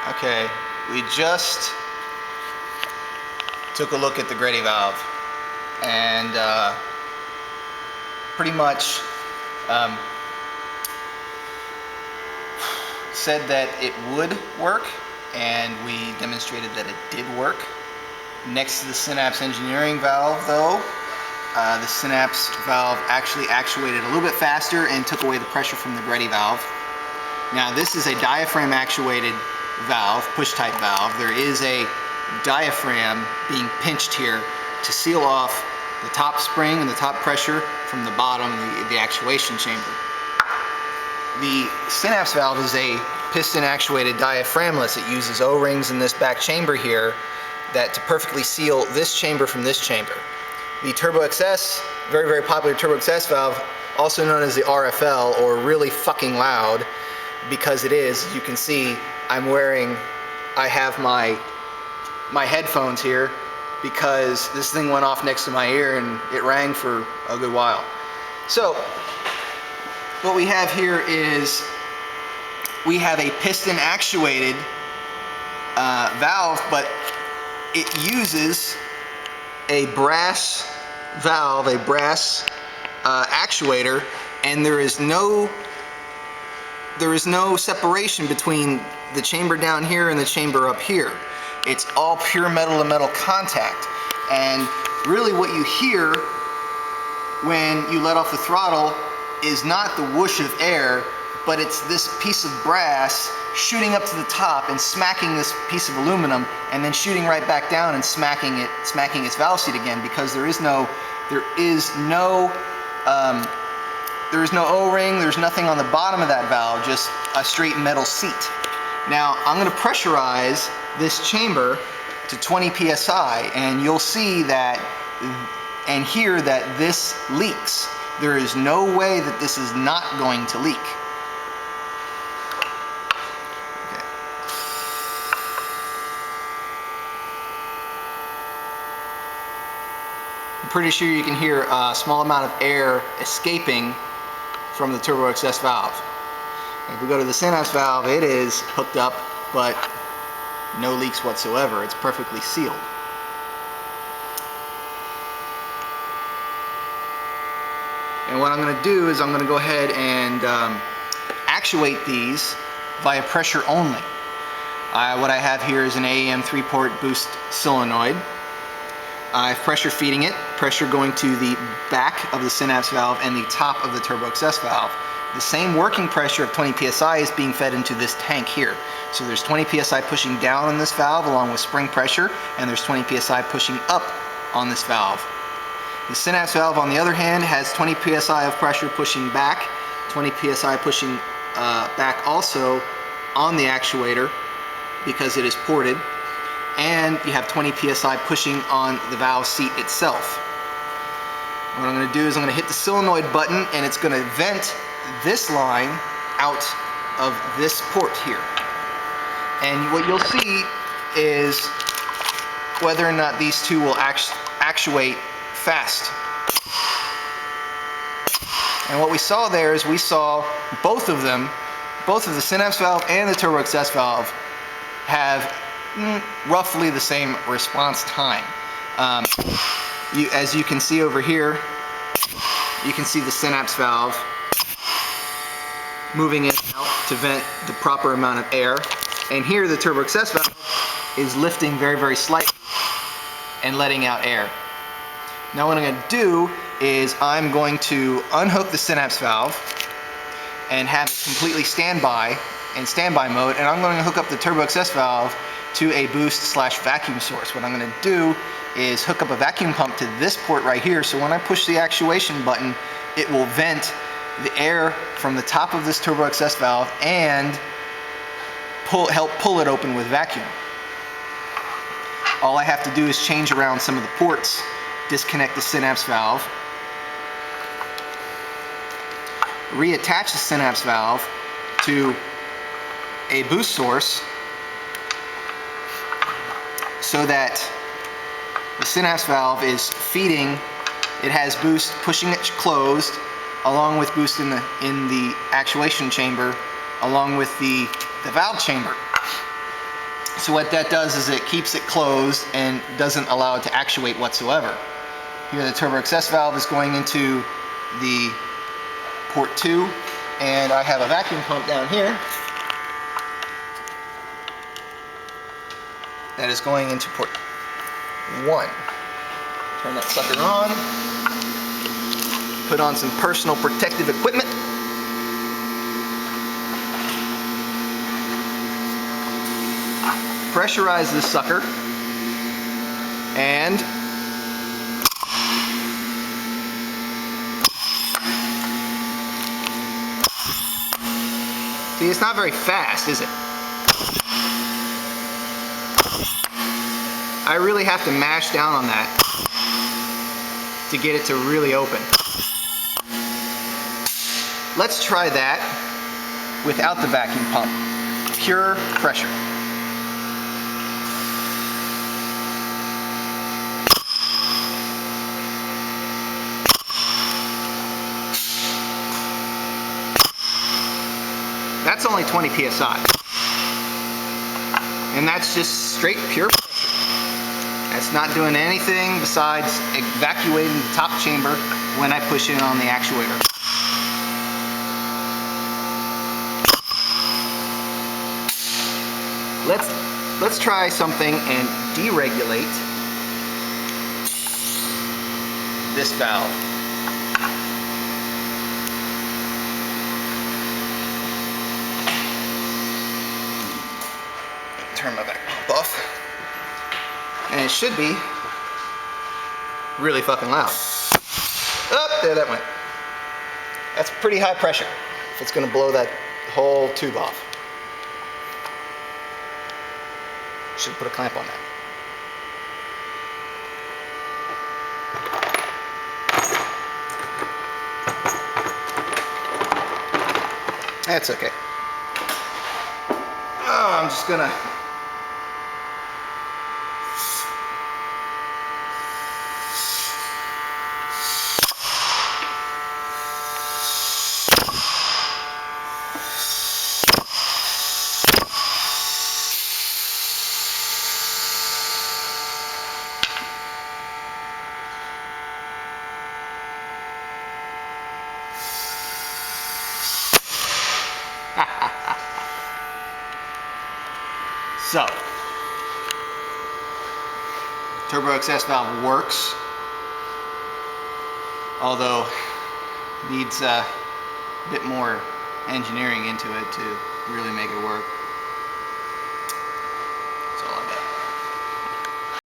Okay, we just took a look at the Grady valve and pretty much said that it would work, and we demonstrated that it did work. Next to the Synapse engineering valve though, the Synapse valve actually actuated a little bit faster and took away the pressure from the Grady valve. Now this is a diaphragm actuated valve, push type valve. There is a diaphragm being pinched here to seal off the top spring and the top pressure from the bottom, the actuation chamber. The Synapse valve is a piston actuated diaphragmless. It uses O-rings in this back chamber here that to perfectly seal this chamber from this chamber. The Turbo XS, very, very popular Turbo XS valve, also known as the RFL, or really fucking loud, because it is. You can see I have my headphones here because this thing went off next to my ear and it rang for a good while. So what we have here is we have a piston actuated valve, but it uses a brass valve, a brass actuator, and there is no separation between the chamber down here and the chamber up here. It's all pure metal to metal contact, and really what you hear when you let off the throttle is not the whoosh of air, but it's this piece of brass shooting up to the top and smacking this piece of aluminum, and then shooting right back down and smacking its valve seat again, because there is no O-ring, there's nothing on the bottom of that valve, just a straight metal seat. Now I'm going to pressurize this chamber to 20 psi, and you'll see that and hear that this leaks. There is no way that this is not going to leak. Okay. I'm pretty sure you can hear a small amount of air escaping from the Turbo XS valve. If we go to the Synapse valve, it is hooked up, but no leaks whatsoever. It's perfectly sealed. And what I'm going to do is I'm going to go ahead and actuate these via pressure only. What I have here is an AEM 3-port boost solenoid. I'm pressure feeding it, pressure going to the back of the Synapse valve and the top of the Turbo XS valve. The same working pressure of 20 psi is being fed into this tank here. So there's 20 psi pushing down on this valve along with spring pressure, and there's 20 psi pushing up on this valve. The Synapse valve, on the other hand, has 20 psi of pressure pushing back, 20 psi pushing back also on the actuator because it is ported, and you have 20 psi pushing on the valve seat itself. What I'm going to do is I'm going to hit the solenoid button, and it's going to vent this line out of this port here. And what you'll see is whether or not these two will actuate fast. And what we saw there is we saw both of them, both of the Synapse valve and the Turbo XS valve, have roughly the same response time. As you can see over here, you can see the Synapse valve moving in and out to vent the proper amount of air. And here the Turbo XS valve is lifting very, very slightly and letting out air. Now what I'm going to do is I'm going to unhook the Synapse valve and have it completely standby mode, and I'm going to hook up the Turbo XS valve to a boost/vacuum source. What I'm going to do is hook up a vacuum pump to this port right here, so when I push the actuation button, it will vent the air from the top of this Turbo XS valve and help pull it open with vacuum. All I have to do is change around some of the ports, disconnect the Synapse valve, reattach the Synapse valve to a boost source so that the Synapse valve is feeding, it has boost pushing it closed, along with boost in the actuation chamber, along with the valve chamber. So what that does is it keeps it closed and doesn't allow it to actuate whatsoever. Here the Turbo XS valve is going into the port 2, and I have a vacuum pump down here that is going into port 1. Turn that sucker on, put on some personal protective equipment. Pressurize this sucker, and see, it's not very fast, is it? I really have to mash down on that to get it to really open. Let's try that without the vacuum pump. Pure pressure. That's only 20 psi. And that's just straight pure pressure. That's not doing anything besides evacuating the top chamber when I push in on the actuator. Let's try something and deregulate this valve. Turn my back pump off. And it should be really fucking loud. Oh, there that went. That's pretty high pressure if it's going to blow that whole tube off. Should put a clamp on that. That's okay. Oh, I'm just gonna so, Turbo XS valve works, although needs a bit more engineering into it to really make it work.